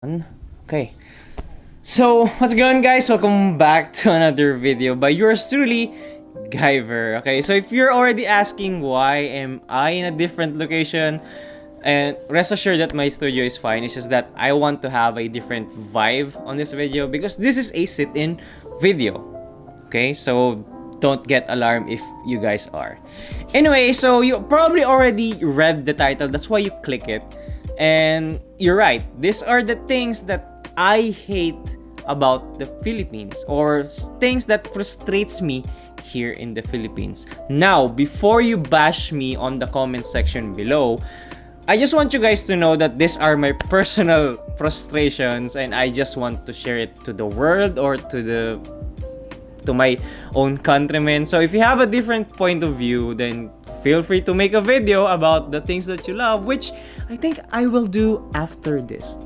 Okay. So, what's going on, guys? Welcome back to another video by yours truly, Guyver. Okay, so if you're already asking why am I in a different location, and rest assured that my studio is fine. It's just that I want to have a different vibe on this video because this is a sit-in video. Okay, so don't get alarmed if you guys are. Anyway, so you probably already read the title. That's why you click it. And you're right. These are the things that I hate about the Philippines, or things that frustrates me here in the Philippines. Now, before you bash me on the comment section below, I just want you guys to know that these are my personal frustrations and I just want to share it to the world or to my own countrymen. So if you have a different point of view, then feel free to make a video about the things that you love, which I think I will do after this.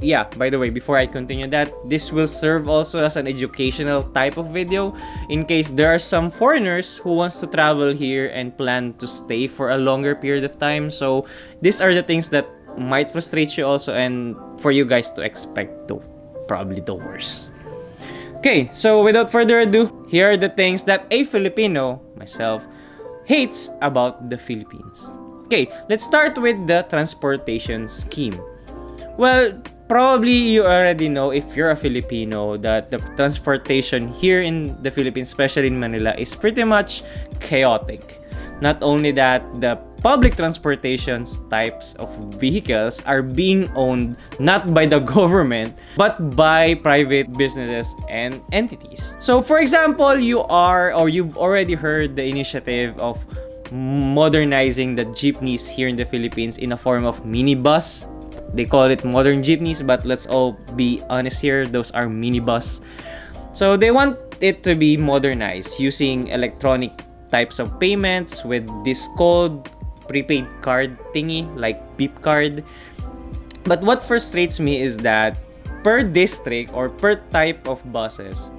Yeah, by the way, before I continue that, this will serve also as an educational type of video in case there are some foreigners who wants to travel here and plan to stay for a longer period of time. So these are the things that might frustrate you also, and for you guys to expect probably the worst. Okay, so without further ado, here are the things that a Filipino, myself, hates about the Philippines. Okay, let's start with the transportation scheme. Well, probably you already know, if you're a Filipino, that the transportation here in the Philippines, especially in Manila, is pretty much chaotic. Not only that, the public transportations types of vehicles are being owned not by the government but by private businesses and entities. So for example, you've already heard the initiative of modernizing the jeepneys here in the Philippines in a form of minibus. They call it modern jeepneys, but let's all be honest here, those are minibus. So they want it to be modernized using electronic types of payments with this called prepaid card thingy like beep card. But what frustrates me is that per district or per type of buses,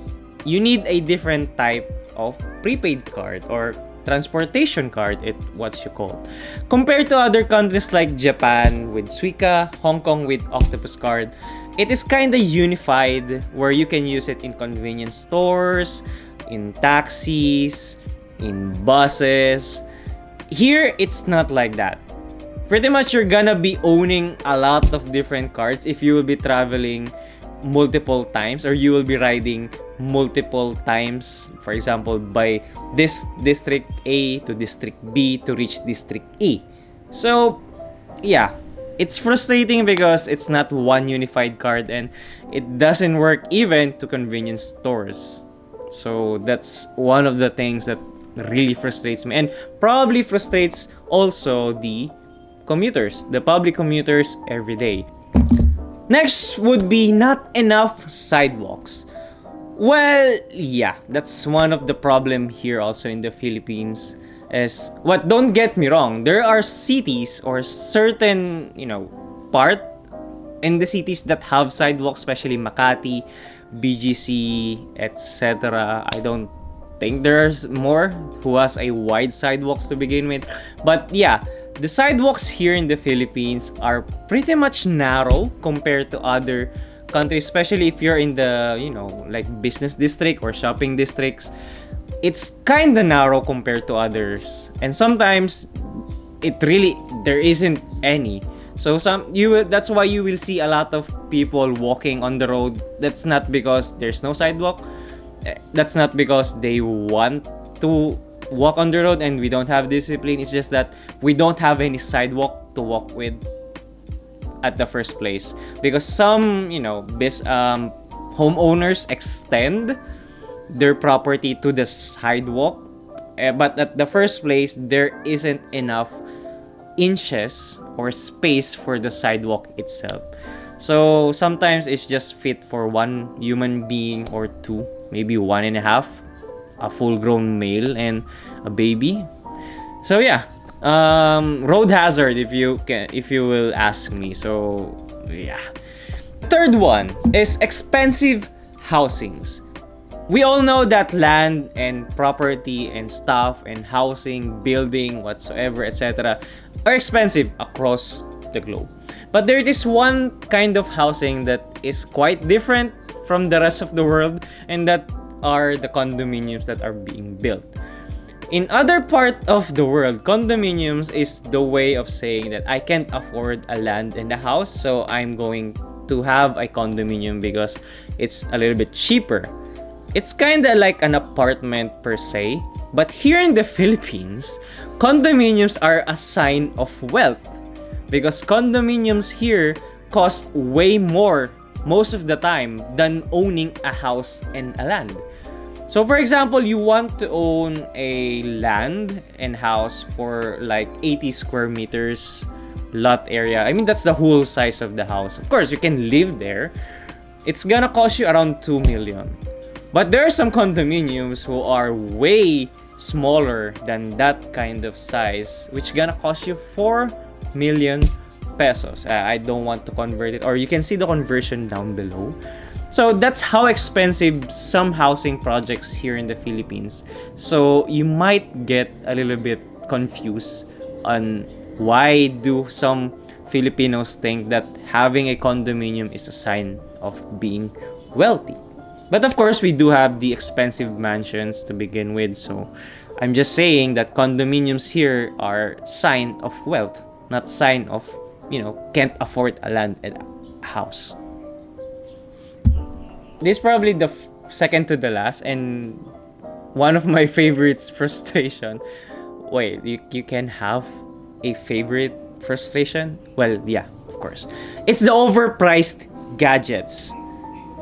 you need a different type of prepaid card or transportation card, what you call, compared to other countries like Japan with Suica, Hong Kong with Octopus card. It is kind of unified where you can use it in convenience stores, in taxis, in buses. Here, it's not like that. Pretty much you're gonna be owning a lot of different cards if you will be traveling multiple times, or you will be riding multiple times, for example, by this district A to district B to reach district E. So yeah, it's frustrating because it's not one unified card and it doesn't work even to convenience stores. So that's one of the things that really frustrates me, and probably frustrates also the commuters, the public commuters every day. Next would be not enough sidewalks. Well, yeah, that's one of the problem here also in the Philippines. Don't get me wrong, there are cities or certain, part in the cities that have sidewalks, especially Makati, BGC, etc. I don't think there's more who has a wide sidewalks to begin with. But yeah, the sidewalks here in the Philippines are pretty much narrow compared to other countries, especially if you're in the, like business district or shopping districts. It's kind of narrow compared to others. And sometimes there isn't any. So that's why you will see a lot of people walking on the road. That's not because there's no sidewalk. That's not because they want to walk on the road and we don't have discipline. It's just that we don't have any sidewalk to walk with at the first place, because some homeowners extend their property to the sidewalk, but at the first place there isn't enough inches or space for the sidewalk itself. So sometimes it's just fit for one human being or two, maybe one and a half, a full-grown male and a baby. So yeah, road hazard if you will ask me. So yeah. Third one is expensive housings. We all know that land and property and stuff and housing, building, whatsoever, etc. are expensive across the globe. But there is one kind of housing that is quite different from the rest of the world, and that are the condominiums that are being built. In other part of the world, condominiums is the way of saying that I can't afford a land and a house, so I'm going to have a condominium because it's a little bit cheaper. It's kind of like an apartment per se, but here in the Philippines, condominiums are a sign of wealth because condominiums here cost way more most of the time than owning a house and a land. So for example, you want to own a land and house for like 80 square meters lot area. I mean, that's the whole size of the house. Of course, you can live there. It's gonna cost you around 2 million. But there are some condominiums who are way smaller than that kind of size, which gonna cost you 4 million pesos. I don't want to convert it, or you can see the conversion down below. So that's how expensive some housing projects here in the Philippines. So you might get a little bit confused on why do some Filipinos think that having a condominium is a sign of being wealthy. But of course, we do have the expensive mansions to begin with. So I'm just saying that condominiums here are sign of wealth, not sign of, can't afford a land and a house. This is probably the second to the last and one of my favorites frustration. Wait, you can have a favorite frustration? Well, yeah, of course. It's the overpriced gadgets.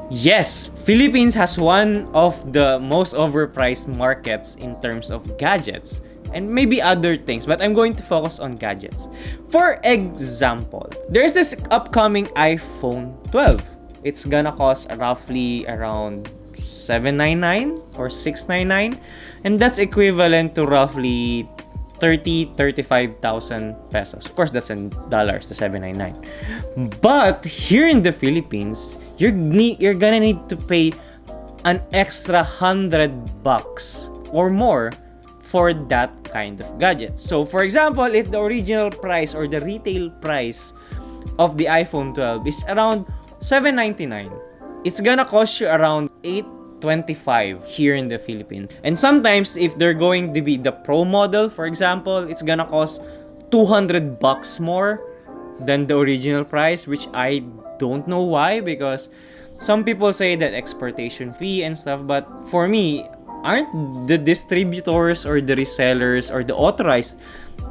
Yes, Philippines has one of the most overpriced markets in terms of gadgets and maybe other things, but I'm going to focus on gadgets. For example, there's this upcoming iPhone 12. It's gonna cost roughly around $799 or $699, and that's equivalent to roughly 35,000 pesos. Of course, that's in dollars, the $799. But here in the Philippines, you're gonna need to pay an extra $100 or more for that kind of gadget. So, for example, if the original price or the retail price of the iPhone 12 is around $799, it's gonna cost you around $825 here in the Philippines. And sometimes if they're going to be the Pro model, for example, it's gonna cost $200 more than the original price, which I don't know why, because some people say that exportation fee and stuff, but for me, aren't the distributors or the resellers or the authorized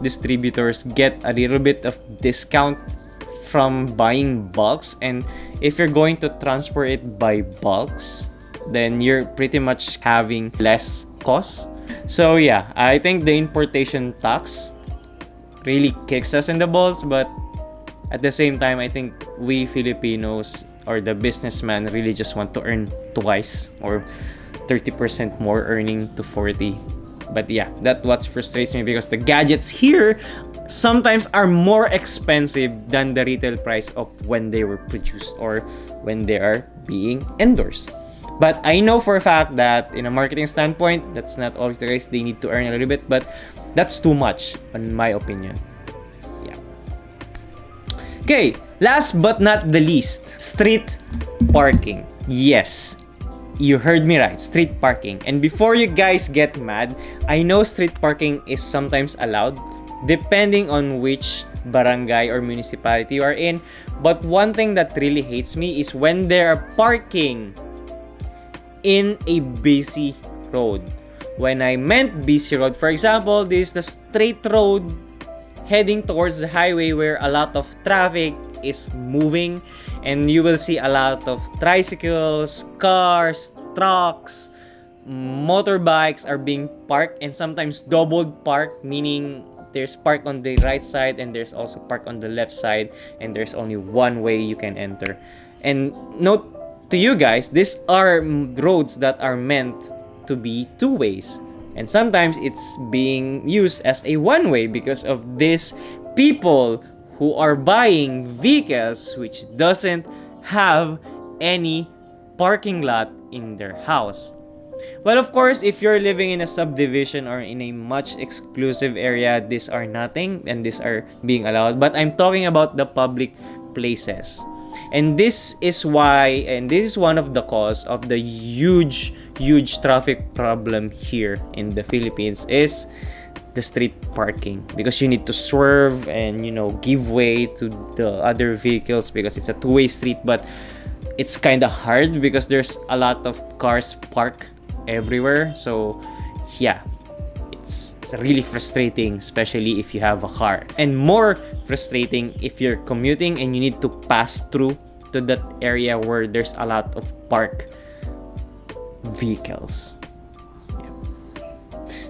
distributors get a little bit of discount from buying bulks? And if you're going to transfer it by bulks, then you're pretty much having less cost. So yeah, I think the importation tax really kicks us in the balls, but at the same time, I think we Filipinos or the businessman really just want to earn twice or 30% more earning to 40. But yeah, that's what frustrates me, because the gadgets here sometimes are more expensive than the retail price of when they were produced or when they are being endorsed. But I know for a fact that in a marketing standpoint, that's not always the case. They need to earn a little bit, but that's too much in my opinion. Yeah. Okay, last but not the least, street parking. Yes, you heard me right, street parking. And before you guys get mad, I know street parking is sometimes allowed depending on which barangay or municipality you are in. But one thing that really hates me is when they're parking in a busy road. When I meant busy road, for example, this is the straight road heading towards the highway where a lot of traffic is moving, and you will see a lot of tricycles, cars, trucks, motorbikes are being parked, and sometimes doubled parked, meaning there's park on the right side and there's also park on the left side, and there's only one way you can enter. And note to you guys, these are roads that are meant to be two ways, and sometimes it's being used as a one way because of these people who are buying vehicles which doesn't have any parking lot in their house. Well, of course, if you're living in a subdivision or in a much exclusive area, these are nothing and these are being allowed. But I'm talking about the public places. And this is why, and this is one of the cause of the huge traffic problem here in the Philippines, is the street parking, because you need to swerve and give way to the other vehicles because it's a two-way street. But it's kind of hard because there's a lot of cars parked everywhere. So yeah, it's really frustrating, especially if you have a car, and more frustrating if you're commuting and you need to pass through to that area where there's a lot of parked vehicles.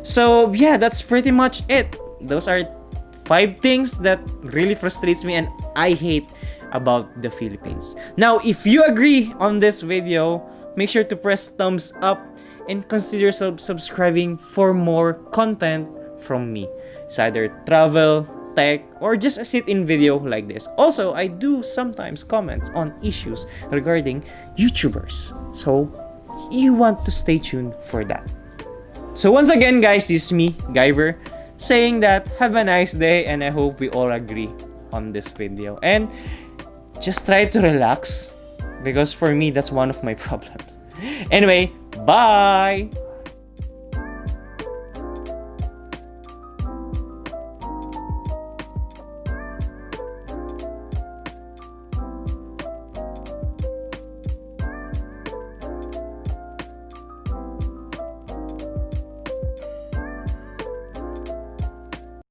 So yeah, that's pretty much it. Those are 5 things that really frustrates me and I hate about the Philippines. Now, if you agree on this video, make sure to press thumbs up and consider subscribing for more content from me. It's either travel, tech, or just a sit-in video like this. Also, I do sometimes comments on issues regarding YouTubers. So you want to stay tuned for that. So once again, guys, this is me, Guyver, saying that have a nice day, and I hope we all agree on this video. And just try to relax, because for me, that's one of my problems. Anyway, bye!